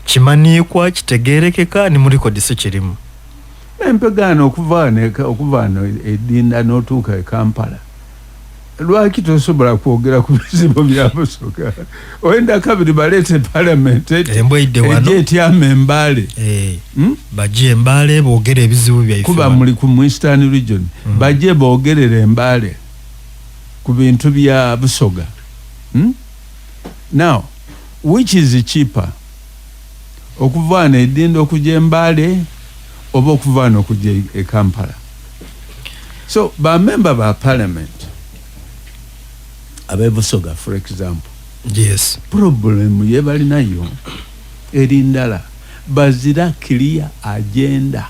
kimanikwa kitegerekeka ni muri kodisi kirimu empegano okuvana edinda n'otuuka e Kampala lwaki tosobola kwogera ku bizibu bya Busoga oyenda kabiri baleete Palamenti etyama Embale bajje Embale boogere ebizibu byaife kuba muli ku Eastern Region bajje boogerere Embale ku bintu bya Busoga now which is cheaper okuvaana edinda okujja Embale oba okuvaana okujja e Kampala so bamemba ba Parliament abe Busoga for example yes problem ye balinayo erindala bazira clear agenda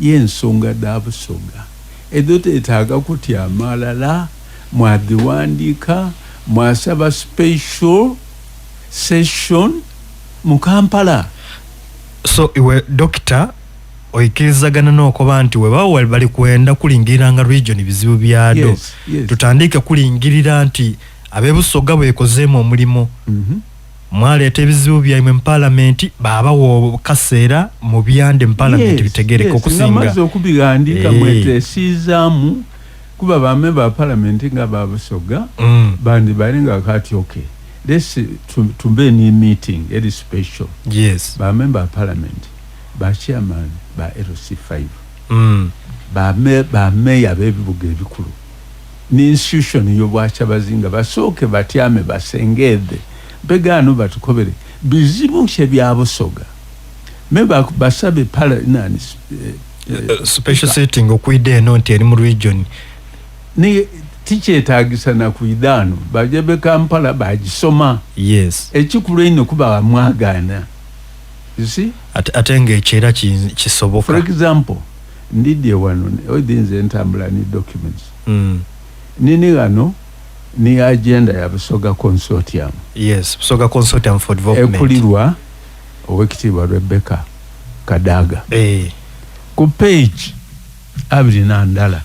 y'ensonga da Busoga edote etaaga kutya amalala mwadiwandika mwasaba special session mu Kampala so iwe doctor oikirizagana n'okuba nti webawo bali kwenda kulingiranga region bizibu byado yes. tutandike kulingirira nti abe Busoga bekozeemu omulimo mwaleeta ebizibu byaimwe mu Palamenti baabawo kaseera mu byande mu Palamenti bitegereka okusinga ngamaze okubigandika mwetesiizaamu kuba bamemba ba Palamenti nga ba Busoga bandi balinga kati okay this tumbe ni meeting eri special yes bamemba ba Palamenti ba chairman ba LC5 ba meya b'ebibuga ebikulu ni institution y'obwakyabazinga basooke batyame basengede begano batukobere bizibu kye bya Busoga memba basabe special setting okuide eno nti eri mu region ni tikyetaagisa na kuidano bajebe Kampala bagisoma yes ekikulu ino kuba mwagaana you see atenge ekyeera kisoboka for example ndidye wano odinze entambula ni documents nini gano ni agenda ya Busoga Consortium yes Busoga Consortium for Development ekulirwa owekitiibwa Rebecca Kadaga ku page 29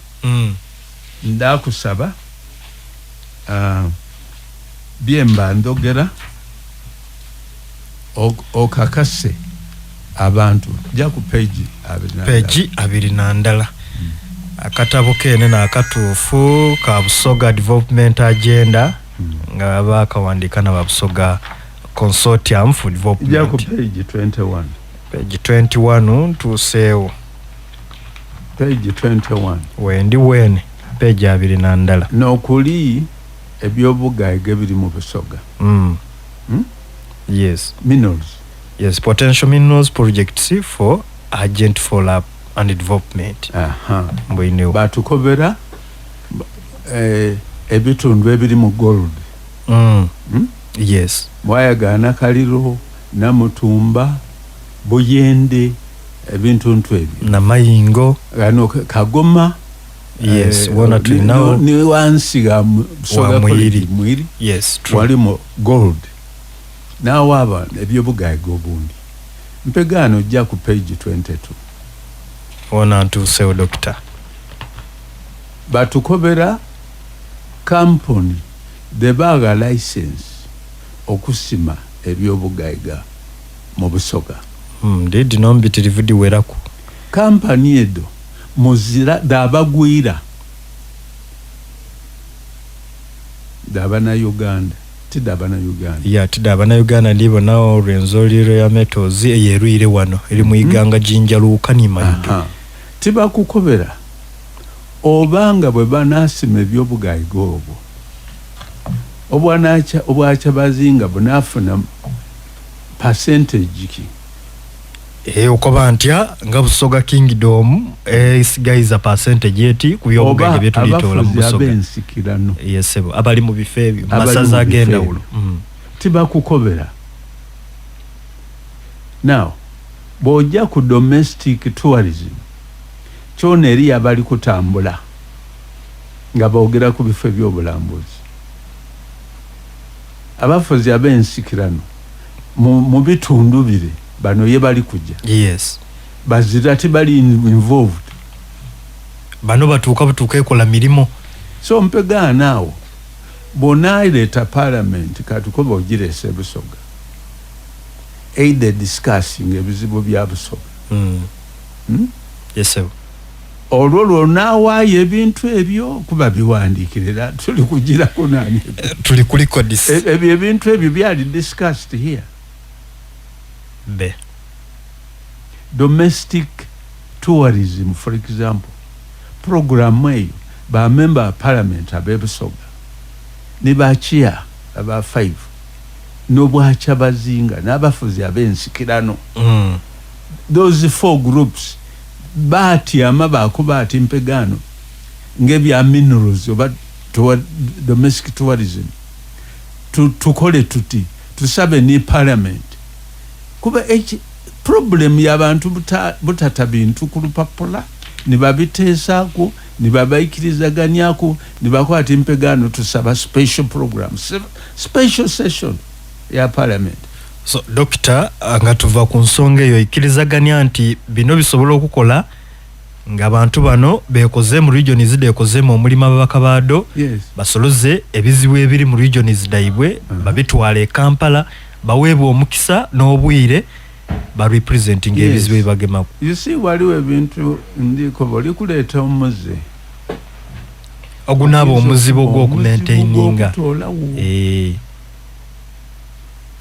ndakusaba byemba ndogera okakase abantu ja ku page 29 akatabo kene nakatuufu ka Busoga Development Agenda nga bakawandika na Busoga Consortium for Development ja ku page 21 tuseewo page 21 wendi wene page 29 n'okuli ebyobugaiga biri mu Busoga yes minerals yes potential minerals projects for urgent follow-up and development mbwineo batukobera ebitundu ebiri mu gold yes mwayagana Kaliro Namutumba Buyende ebintu ebyo na Mayingo gano Kagoma yes wona tulinawo ni wansi ga Busoga mwiri yes true walimo gold nawo aba ebyobugaiga obundi mpegano jja ku page 22 wona ntuusewo doctor batukobera company debaga license okusima ebyobugaiga mu Busoga ndidi nombitirivu diweraku company edo muzira dabagwira dabana Uganda tidabana Uganda ya tidabana Uganda ndibo nao renzoliro ya metals eyeruire wano eri muiganga jinjaluka ni mayido tiba kukobera obanga bwe banasima ebyobugaiga obwo obwacha bazinga bunafuna percentage ki okoba ntya nga Busoga Kingdom sigaiza percentage yeti kubyobugaiga byetulitola mu Busoga yes abali mu bife masaza agenda ulo tiba kukobera now boja ku domestic tourism kyona eri abali kutambula nga boogera ku bifo by'obulambuzi abafuzi ab'ensikirano mu bitundu bire bano ye bali kujja yes bazira tibali involved bano batuuka ekola milimo so mpegana naawo bonaileta Parliament katukoba ogirese Busoga either discussing ebizibu bya Busoga. Yes sir. Olwo lwonawaayo ebintu ebyo kuba biwandiikirira tuli kugirako nani tuli kuliko ebintu ebyo byali discussed here. Domestic tourism, for example, program eyo ba member of parliament abebusoga ne bakia aba 5 n'obwacha bazinga n'abafuzi abensikirano. Those 4 groups bati amabako bati mpegano ngebya minerals oba domestic tourism tukole tuti tusabe ni parliament kuba problem y'abantu butata bintu ku lupapula ni babiteesako ni babayikirizaganyako ni bakwata mpegano tusaba special programs, special session ya parliament. So Doctor nga tuva ku nsonga eyo ikirizaganya nti bino bisobola okukola ng'abantu bano bekoze mu regions dekoze mu mulima ababaka baado basoloze ebizibu ebiri mu regions daibwe babitwale Kampala baweebwa omukisa n'obwire ba representing ebizibu ebagema. You see waliwo ebintu ndiko bali kuleeta omuze ogunabo omuzibo gwo okumaintaininga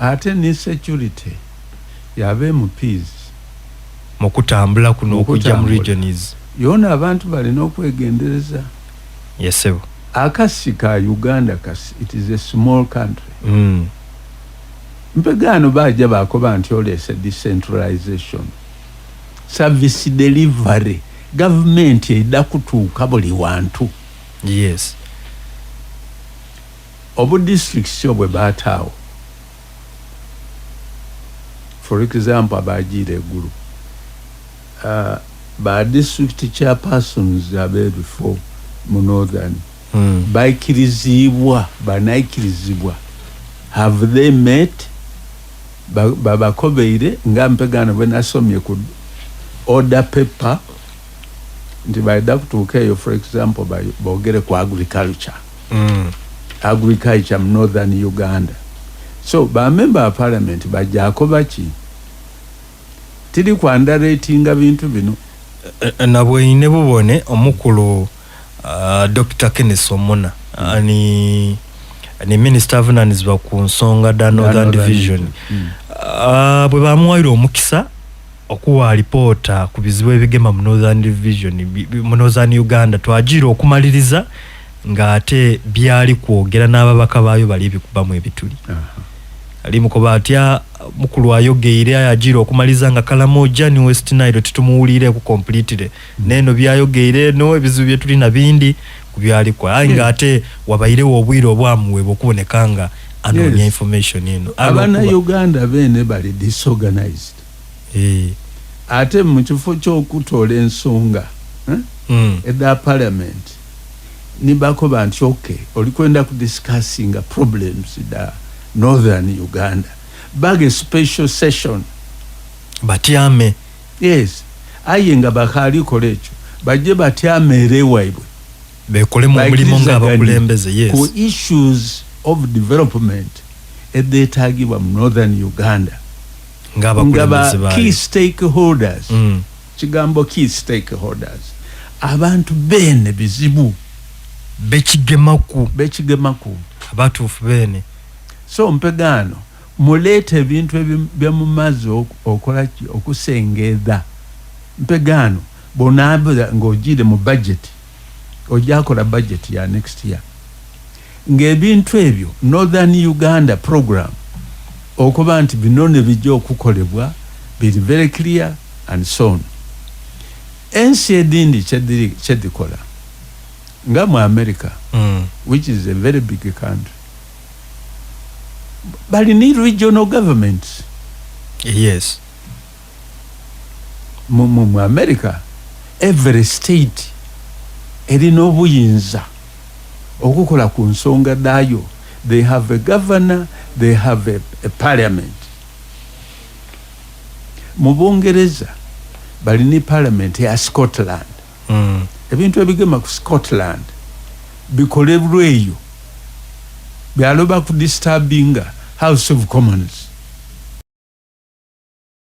ate ni security yabe mu peace mu kutambula kuno okujja mu regions yona abantu balina okwegendereza. Yes sir. Akasika Uganda kasi it is a small country. Mpegano baje bakoba nti olese decentralization, service delivery, government eda kutuuka buli wantu. Yes. Obu districts obwe bataawo, for example abajire Gulu, ba district chairpersons abe before mu northern baikirizibwa banaikirizibwa, have they met babakobeire nga mpegano bwenasomye ku order paper nti baida kutuuka eyo for example bogere ku agriculture agriculture mu northern Uganda. So ba member of parliament bajako baki tiri ku underratinga bintu bino nabwe ine bubone omukulu Dr. Kenneth Omona ni minister of finance ku nsonga da northern division bwe bamuwaire omukisa okuwa reporta ku bizibu ebigema mu northern division mu northern Uganda twajira okumaliriza nga ate byali kwogera n'ababaka baayo bali bikubamu ebituli. Ali mukoba atya mukulu ayogeire ayajira okumaliza nga Kalamoja ni West Nile tutumuwulire ku completely neno byayogeire no ebizibu bye tuli na bindi kubyali kwa nga ate wabaire obwire obwamuwe bokubonekanga anonya information eno abana Uganda bene bali disorganized. Ate mu kifo ky'okutola ensonga edda parliament ni bakoba nti okay olikwenda ku discussing problems da northern Uganda bage special session batyame. Yes, ayenga bakali kolecho baje batyame rewaibwe bekole mu mulimo nga abakulembeze. Yes, ku issues of development edetagibwa mu northern Uganda nga abakulembeze ba key stakeholders. Kigambo key stakeholders abantu bene bizibu bekigemaku abatuufu bene. So mpegano mulete ebintu ebya mu mazzi okola okusengeza mpegano bonabula ng'ogire mu budget ojakola budget ya next year ng'ebintu ebyo northern Uganda program okuba nti binone bijja okukolebwa biri very clear and so on. Ensi edindi kyedikola nga mu America which is a very big country but need regional governments. Yes, mu America every state erina obuyinza okukola ku nsonga dayo. They have a governor, they have a parliament. Mu Bungereza balini parliament ya Scotland. Ebintu ebigema ku Scotland bikolebwa eyo byaloba ku disturbinga House of Commons